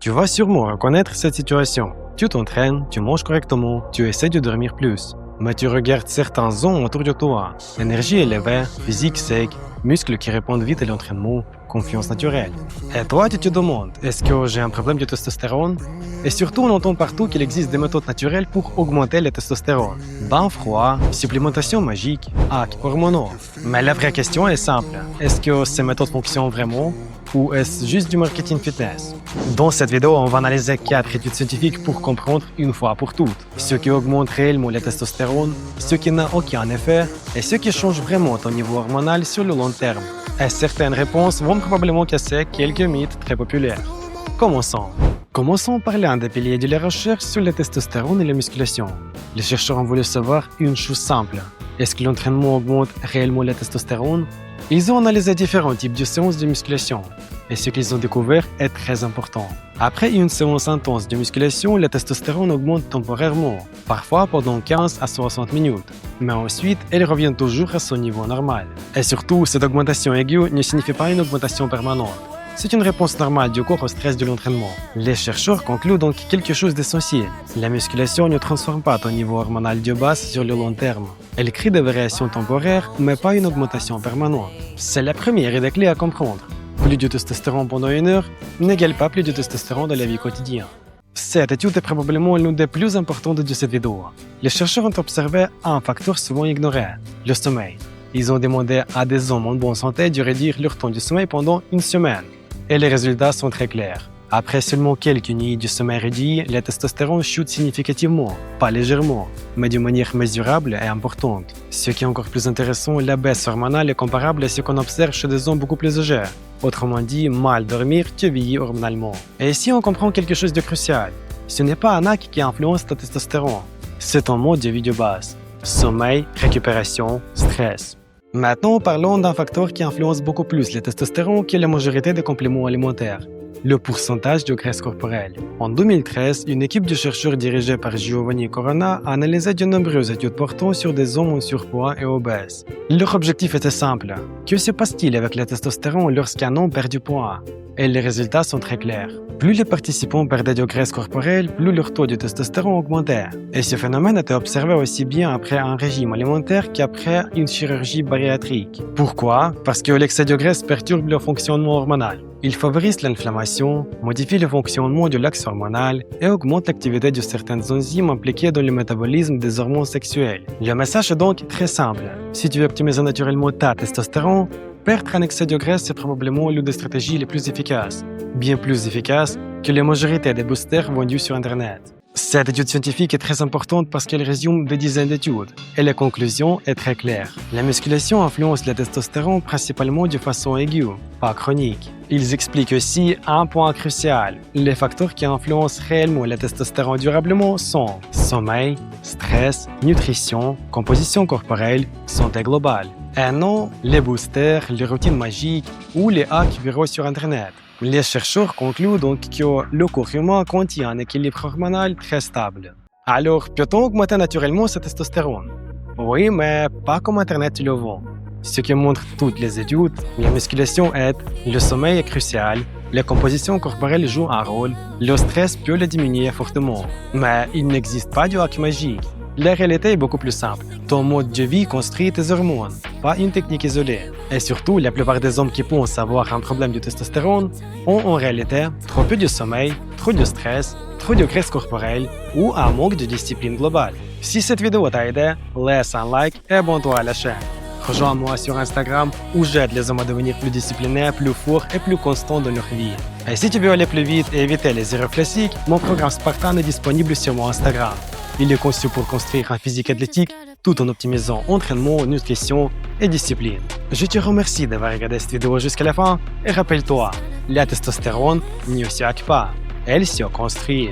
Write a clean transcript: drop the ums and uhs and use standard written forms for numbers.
Tu vas sûrement reconnaître cette situation. Tu t'entraînes, tu manges correctement, tu essaies de dormir plus. Mais tu regardes certaines zones autour de toi. Énergie élevée, physique sec, muscles qui répondent vite à l'entraînement, confiance naturelle. Et toi, tu te demandes, est-ce que j'ai un problème de testostérone? Et surtout, on entend partout qu'il existe des méthodes naturelles pour augmenter le testostérone. Bain froid, supplémentation magique, hacks hormonaux. Mais la vraie question est simple. Est-ce que ces méthodes fonctionnent vraiment? Ou est-ce juste du marketing fitness? Dans cette vidéo, on va analyser 4 études scientifiques pour comprendre une fois pour toutes ce qui augmente réellement le testostérone, ce qui n'a aucun effet et ce qui change vraiment ton niveau hormonal sur le long terme. Et certaines réponses vont probablement casser quelques mythes très populaires. Commençons par l'un des piliers de la recherche sur le testostérone et la musculation. Les chercheurs ont voulu savoir une chose simple. Est-ce que l'entraînement augmente réellement le testostérone? Ils ont analysé différents types de séances de musculation. Et ce qu'ils ont découvert est très important. Après une séance intense de musculation, le testostérone augmente temporairement, parfois pendant 15 à 60 minutes. Mais ensuite, elle revient toujours à son niveau normal. Et surtout, cette augmentation aiguë ne signifie pas une augmentation permanente. C'est une réponse normale du corps au stress de l'entraînement. Les chercheurs concluent donc quelque chose d'essentiel. La musculation ne transforme pas ton niveau hormonal de base sur le long terme. Elle crée des variations temporaires, mais pas une augmentation permanente. C'est la première idée clé à comprendre. Plus de testostérone pendant une heure n'égale pas plus de testostérone dans la vie quotidienne. Cette étude est probablement l'une des plus importantes de cette vidéo. Les chercheurs ont observé un facteur souvent ignoré, le sommeil. Ils ont demandé à des hommes en bonne santé de réduire leur temps de sommeil pendant une semaine. Et les résultats sont très clairs. Après seulement quelques nuits de sommeil réduit, le testostérone chute significativement, pas légèrement, mais de manière mesurable et importante. Ce qui est encore plus intéressant, la baisse hormonale est comparable à ce qu'on observe chez des hommes beaucoup plus âgés. Autrement dit, mal dormir, tu vieillis hormonalement. Et ici, on comprend quelque chose de crucial. Ce n'est pas un acte qui influence ton testostérone. C'est ton mode de vie de base. Sommeil, récupération, stress. Maintenant, parlons d'un facteur qui influence beaucoup plus le testostérone que la majorité des compléments alimentaires. Le pourcentage de graisse corporelle. En 2013, une équipe de chercheurs dirigée par Giovanni Corona a analysé de nombreuses études portant sur des hommes en surpoids et obèses. Leur objectif était simple. Que se passe-t-il avec le testostérone lorsqu'un homme perd du poids? Et les résultats sont très clairs. Plus les participants perdaient de graisse corporelle, plus leur taux de testostérone augmentait. Et ce phénomène était observé aussi bien après un régime alimentaire qu'après une chirurgie bariatrique. Pourquoi? Parce que l'excès de graisse perturbe le fonctionnement hormonal. Il favorise l'inflammation, modifie le fonctionnement de l'axe hormonal et augmente l'activité de certaines enzymes impliquées dans le métabolisme des hormones sexuelles. Le message est donc très simple. Si tu veux optimiser naturellement ta testostérone, perdre un excès de graisse est probablement l'une des stratégies les plus efficaces. Bien plus efficace que la majorité des boosters vendus sur Internet. Cette étude scientifique est très importante parce qu'elle résume des dizaines d'études, et la conclusion est très claire. La musculation influence le testostérone principalement de façon aiguë, pas chronique. Ils expliquent aussi un point crucial. Les facteurs qui influencent réellement le testostérone durablement sont sommeil, stress, nutrition, composition corporelle, santé globale. Et non les boosters, les routines magiques ou les hacks viraux sur Internet. Les chercheurs concluent donc que le corps humain contient un équilibre hormonal très stable. Alors, peut-on augmenter naturellement ce testostérone? Oui, mais pas comme Internet le vend. Ce que montrent toutes les études, la musculation aide, le sommeil est crucial, la composition corporelle joue un rôle, le stress peut le diminuer fortement. Mais il n'existe pas de hack magique. La réalité est beaucoup plus simple. Ton mode de vie construit tes hormones, pas une technique isolée. Et surtout, la plupart des hommes qui pensent avoir un problème de testostérone ont en réalité trop peu de sommeil, trop de stress, trop de graisse corporelle ou un manque de discipline globale. Si cette vidéo t'a aidé, laisse un like et abonne-toi à la chaîne. Rejoins-moi sur Instagram où j'aide les hommes à devenir plus disciplinés, plus forts et plus constants dans leur vie. Et si tu veux aller plus vite et éviter les erreurs classiques, mon programme Spartan est disponible sur mon Instagram. Il est conçu pour construire un physique athlétique tout en optimisant entraînement, nutrition et discipline. Je te remercie d'avoir regardé cette vidéo jusqu'à la fin et rappelle-toi, la testostérone ne se hack pas, elle se construit.